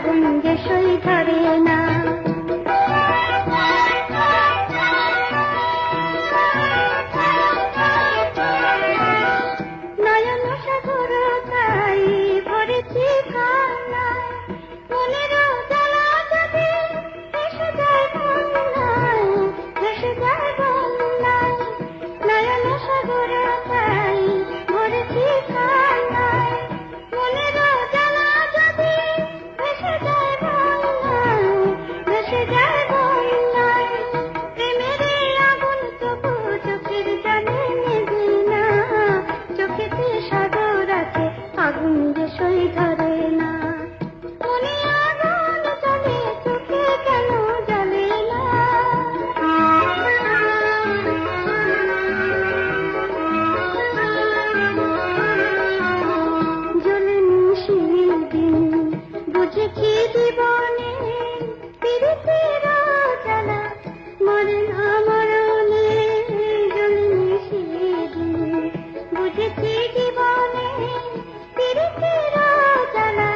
আগুন যে সই ধরে না। নয়ন সাগর তাই ভরেছি কান্নায়, মনের জ্বালা যদি ভেসে যায় বন্যায়, ভেসে যায় বন্যায়। নয়ন সাগর তাই ভরেছি কান্নায়, মনের জ্বালা যদি ভেসে যায় বন্যায়, ভেসে যায় বন্যায়। প্রেমের আগুন তবু চোখের জলে নেবে না, চোখেতে সাগর আছে আগুন যে সই ধরে না। মনে আগুন জ্বলে চোখে কেন জ্বলে না? জ্বলেনি সেদিন বুঝেছি জীবনে পীড়িতের জ্বালা মরে না মরণে। জ্বলেনি সেদিন বুঝেছি জীবনে পীড়িতের জ্বালা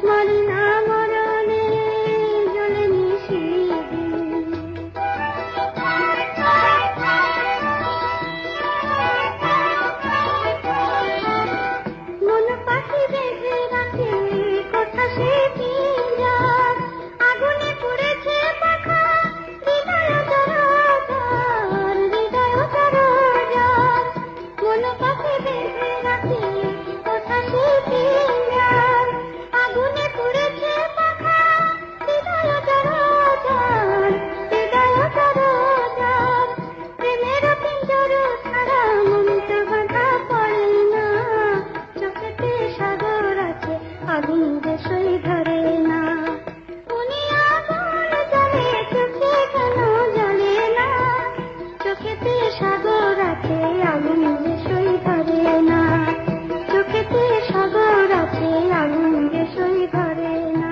মরে না মরণে। জ্বলেনি সেদিন। মন পাখি বেঁধে রাখে কোথা সে পিঞ্জার, আগুনে পুড়েছে পাখা হৃদয় জড়জার, হৃদয় জড়জার। মন পাখি বেঁধে রাখে কোথা সে পিঞ্জার, আগুনে পুড়েছে পাখা হৃদয় জড়জার, হৃদয় জড়জার। প্রেমের পিঞ্জর ছাড়া মন তো বাঁধা পড়ে না, চোখেতে সাগর আছে আগুন যে সই ধরে না। মনে আগুন জ্বলে চোখে কেন জ্বলে না? চোখেতে সাগর আছে আগুন যে সই ধরে না, চোখেতে সাগর আছে আগুন যে সই ধরে না।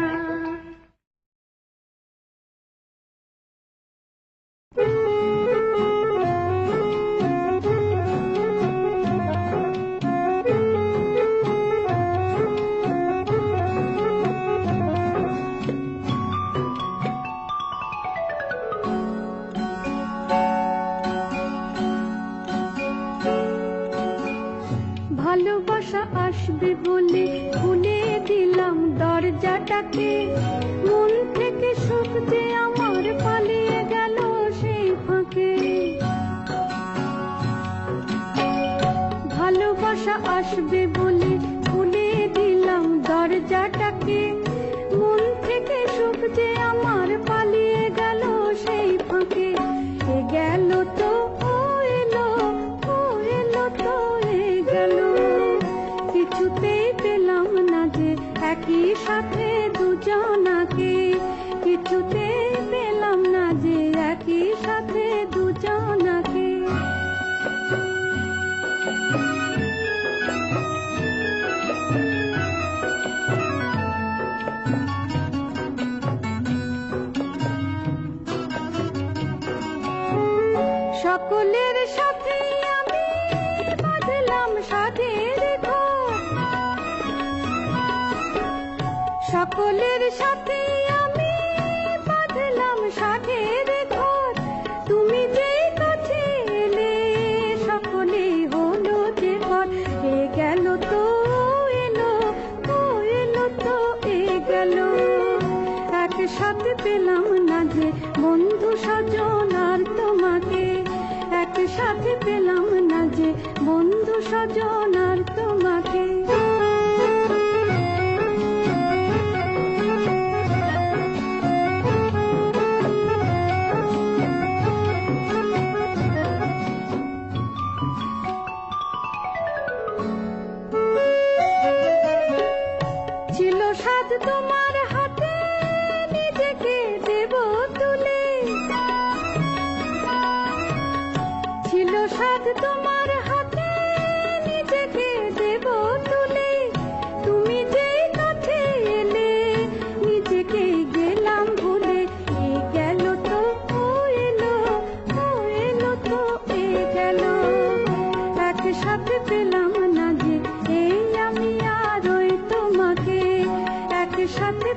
ভালোবাসা আসবে বলে খুলে দিলাম দরজাটাকে, মন থেকে সুখ যে আমার পালিয়ে গেল সেই ফাঁকে। ভালোবাসা আসবে বলে খুলে দিলাম দরজাটাকে, মন থেকে সুখ যে আমার পালিয়ে গেল সেই ফাঁকে। এ গেল তো ও এলো, ও এলো তো এ গেল। কিছুতেই পেলাম না যে একই সাথে দুজনাকে, কিছুতেই পেলাম না যে একই সাথে দুজনাকে। সকলের সাথে আমি বাঁধলাম সাধের ঘর, সকলের সাথে আমি বাঁধলাম সাধের ঘর। তুমি যেই কাছে এলে সকলেই হলো যে ঘর। এ গেল তো এলো, ও এলো তো এ গেল। একসাথে পেলাম না যে বন্ধু স্বজন আর তোমাকে, একসাথে পেলাম না যে বন্ধু স্বজন আর তোমাকে। ছিল সাধ তোমার হাতে নিজেকে দেব তুলে, ছিল সাধ তোমার হাতে নিজেকে দেব তুলে। তুমি যেই কাছে এলে নিজেকে গেলাম ভুলে। এ গেল তো ও এলো, ও এলো তো এ গেল। একসাথে পেলাম না যে এই আমি আর ওই তোমাকে, একসাথে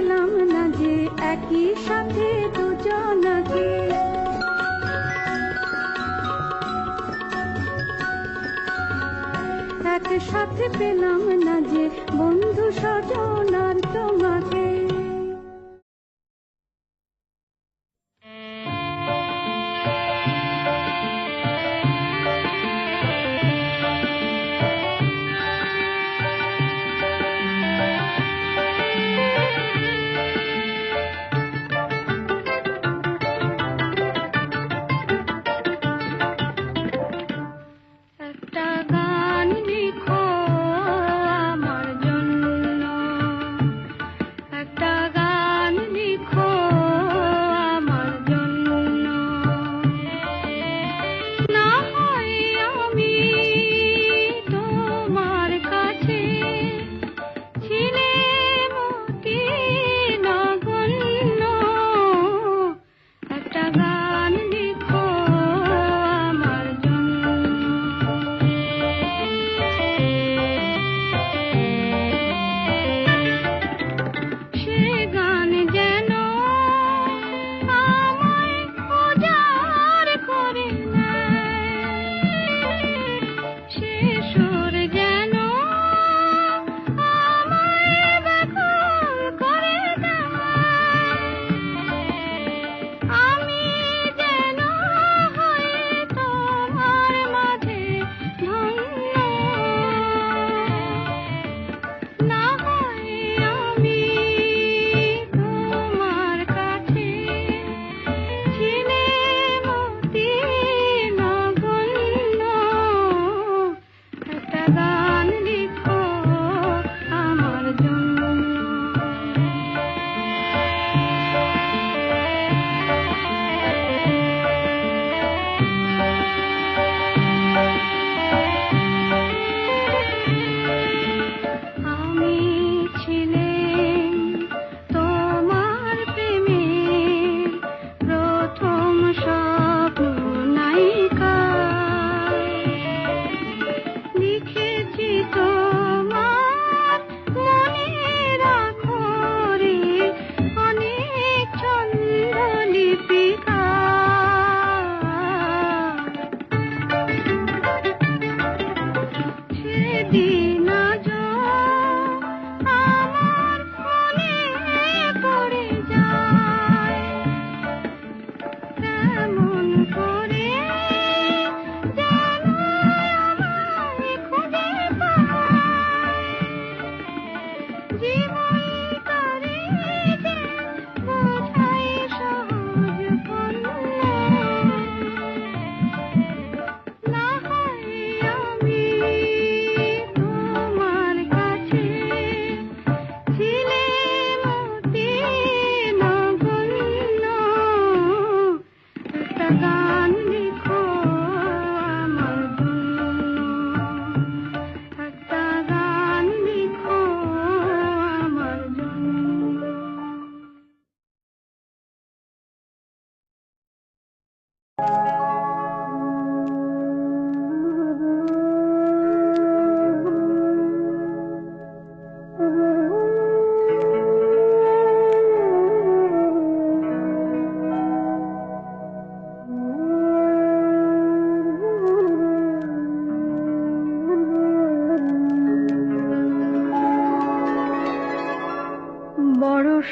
পেলাম না যে একই সাথে দুজনাকে। একসাথে পেলাম না যে বন্ধু স্বজন আর তোমাকে।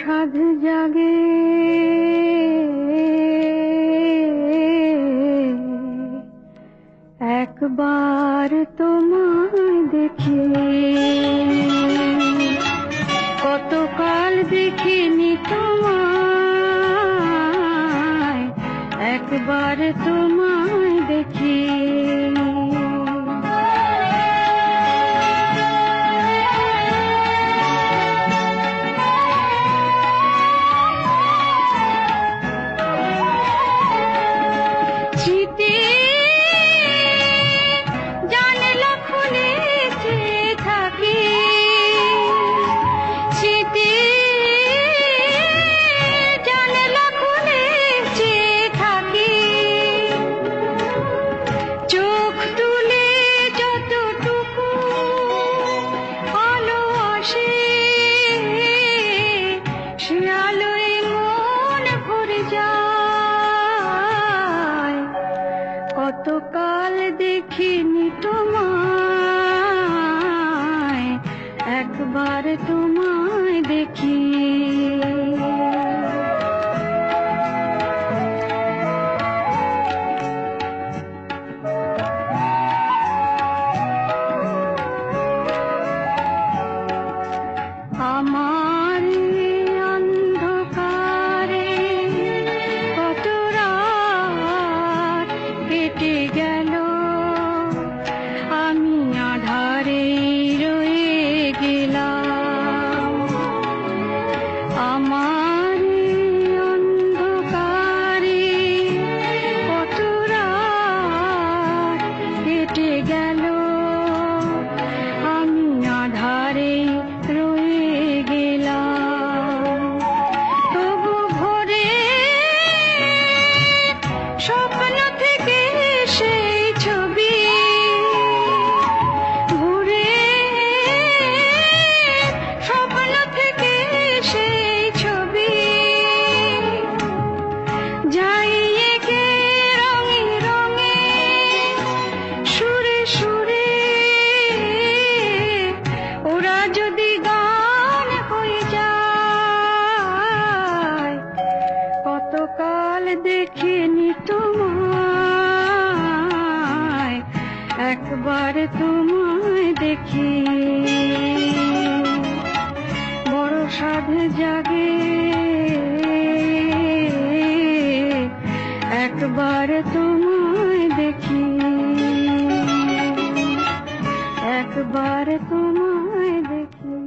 সাধ জাগে একবার তোমায় দেখে, কতকাল দেখিনি তোমায়, একবার তোমায় দেখে। চোখ কতকাল দেখিনি তোমায়, একবার তোমায় দেখি। আমার অন্ধকারে কত রাত কেটে গেল, আমি আঁধারে রয়ে গেলাম। আমার অন্ধকারে কত রাত কেটে গেল, আমি আঁধারে রয়ে গেলাম। তবু ভোরে স্বপ্ন থেকে সেই ছবি, ভোরে স্বপ্ন থেকে সেই ছবি যাই এঁকে রঙে রঙে, সুরে সুরে ওরা যদি গান হয়ে যায়। কতকাল দেখিনি তোমায়, একবার তোমায় দেখি। বড় সাধ জাগে একবার তোমায় দেখি, একবার তোমায় দেখি।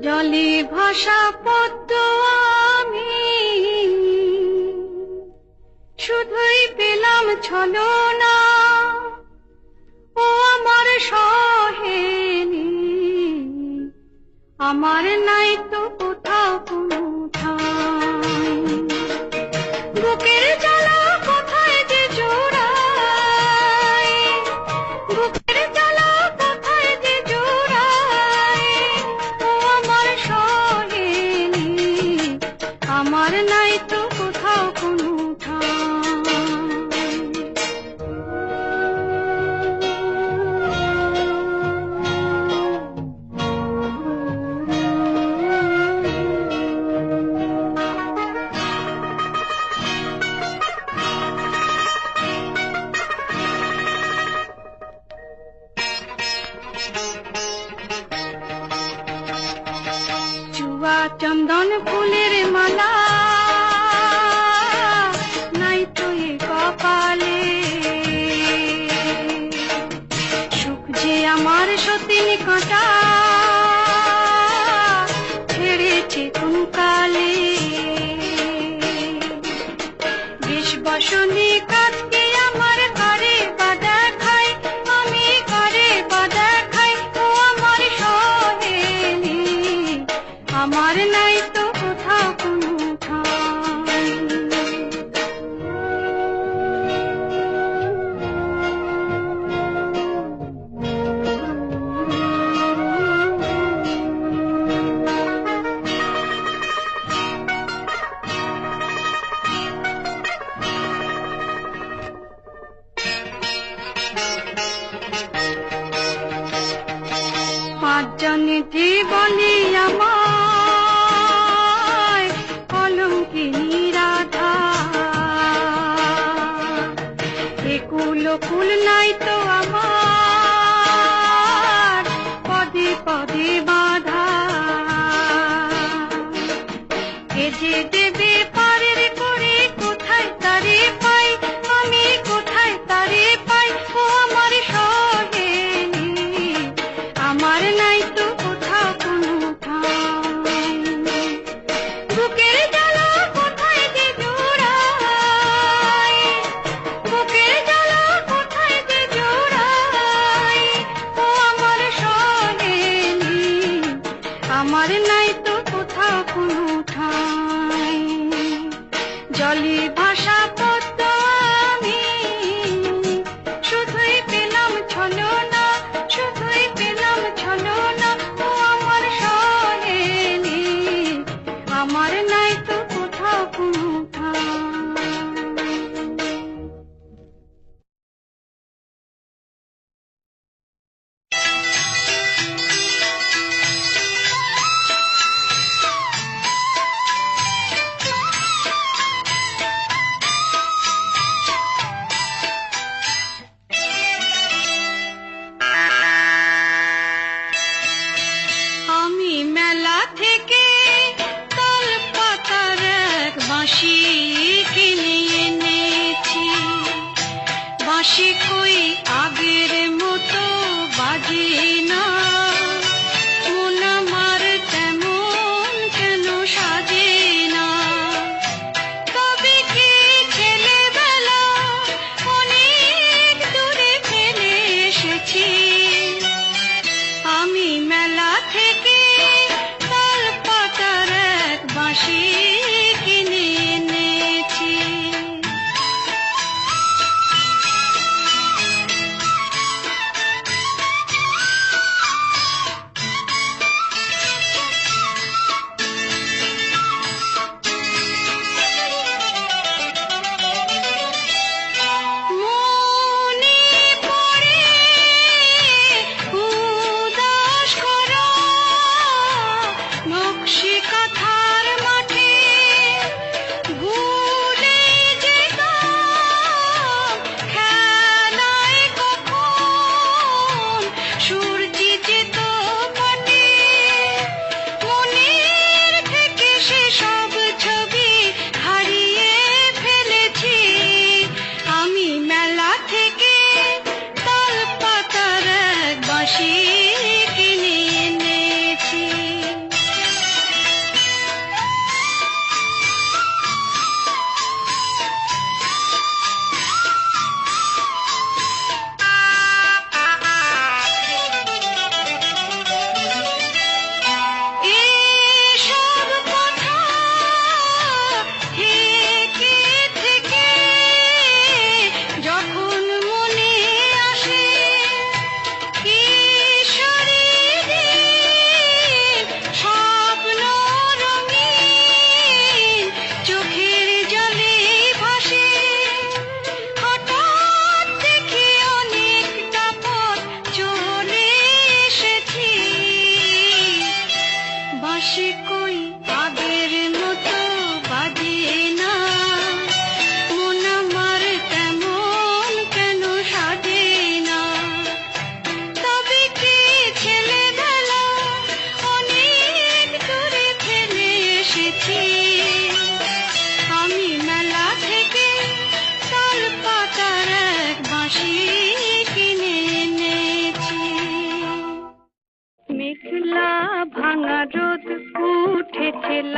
জলে ভাসা পদ্ম আমি শুধুই পেলাম ছলনা, ও আমার সহেলি, আমার নাই তো কোথাও কোনো ঠাঁই। বুকের জ্বালা কোথায় যে জোড়ায়, বুকের জ্বালা কোথায় যে জোড়ায়, ও আমার সহেলি, আমার নাই তো কোথাও কোনো ঠাঁই। চুয়া চন্দন ফুলের মালা নাই তো এ কপালে, সুখ যে আমার সতীন কাঁটা ছেড়েছে কোন কালে। বেশ বসনে কাটকে আমার ঘরে বাধা খাই, আমি ঘরে বাধা খাই, ও আমার সহেলি, আমার নাই তো কোথাও কোনো ঠাঁই। পাঁচজনে যে বলে আমায় কলঙ্কিনী রাধা, একুল কুল নাই তো আমার পদে পদে বাধা। এ যে দেবে পারের করে কোথায় তারে পাই, আমি কোথায় তারে পাই, ও আমার সহেলি, আমার নাই তো কোথাও কোনো ঠাঁই। বুকের জ্বালা কোথায় যে জোড়ায়, বুকের জ্বালা কোথায় যে জোড়ায়, ও আমার সহেলি, আমার নাই তো কোথাও কোনো ঠাঁই।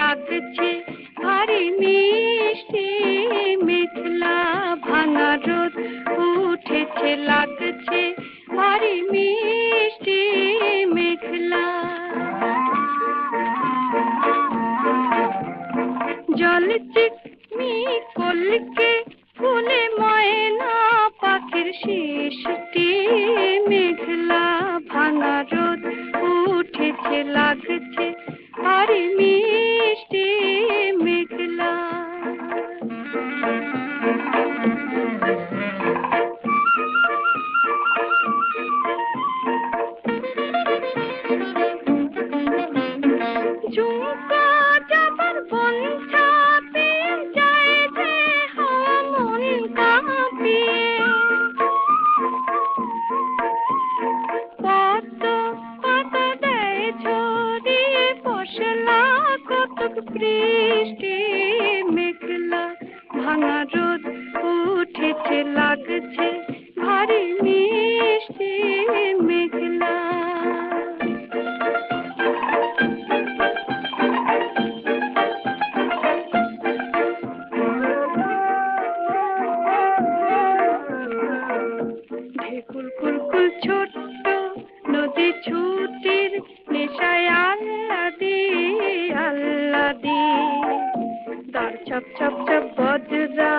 লাগছে ভারী মিষ্টি, মেঘলা ভাঙা রোদ উঠেছে লাগছে ভারী মিষ্টি, মেঘলা। জল চিকমি কলকে ফুলে ময়না পাখির শিশুটি, মেঘলা ভাঙা রোদ উঠেছে লাগছে ভারী মিষ্টি, মেঘলা। ঝুমকা যাবার বঞ্চা পেয়ে যায় যে হাওয়া মন কাঁপিয়ে, কত পাতা দেয় ঝরিয়ে পশলা কতক বৃষ্টি, মেঘলা ভাঙা রোদ উঠেছে লাগছে ভারী মিষ্টি, মেঘলা। ঢেকুর কুলকুল ছোট্ট নদী ছুটির নেশায় আল্লাদি আল্লাদি, দাঁড় ছপ ছপ ছপ বজরা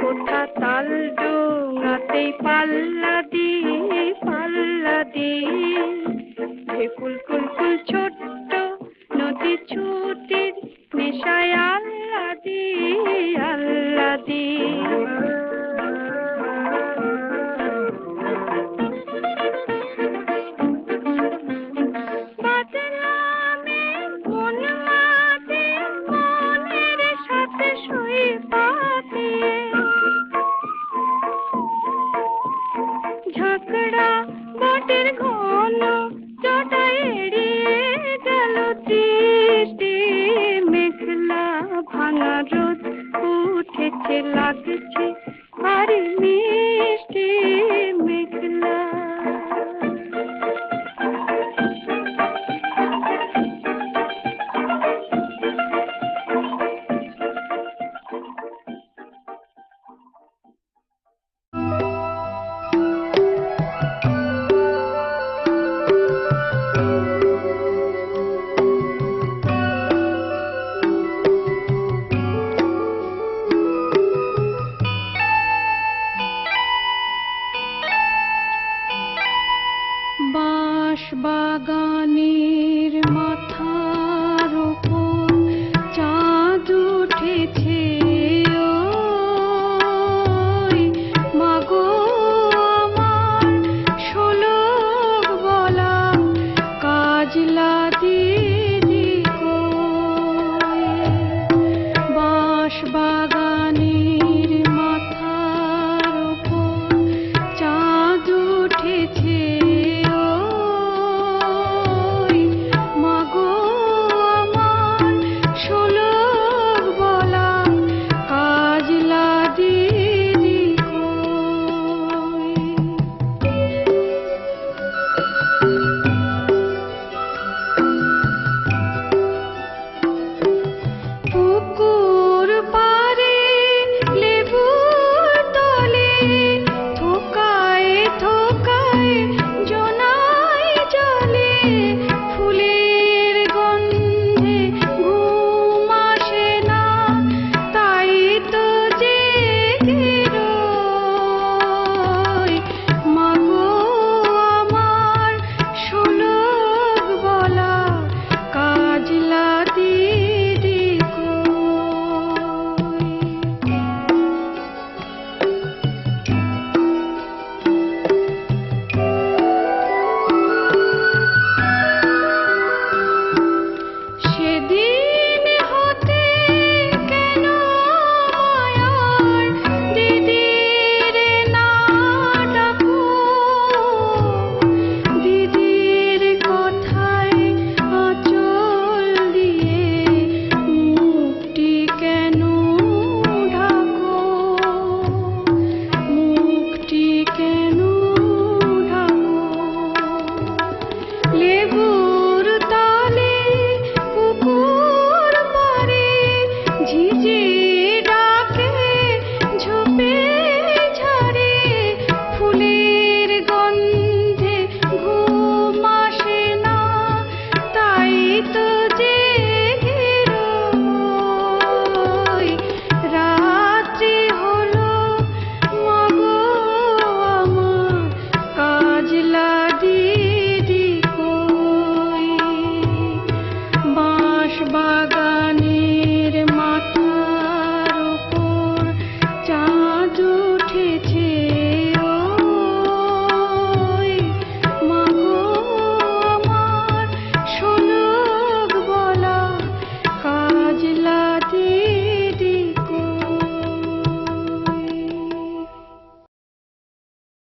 কোথা তাল ডোঙাতেই পাল্লাদি পাল্লাদি। ঢেকুর কুলকুল ছোট্ট নদী ছুটির নেশায় আল্লাদি আল্লাদি। ঝগড়া বটের ঘন জটা এড়িয়ে গেল দৃষ্টি, মেঘলা ভাঙা রোদ উঠেছে লাগছে ভারী মিষ্টি, মেঘলা। বাজে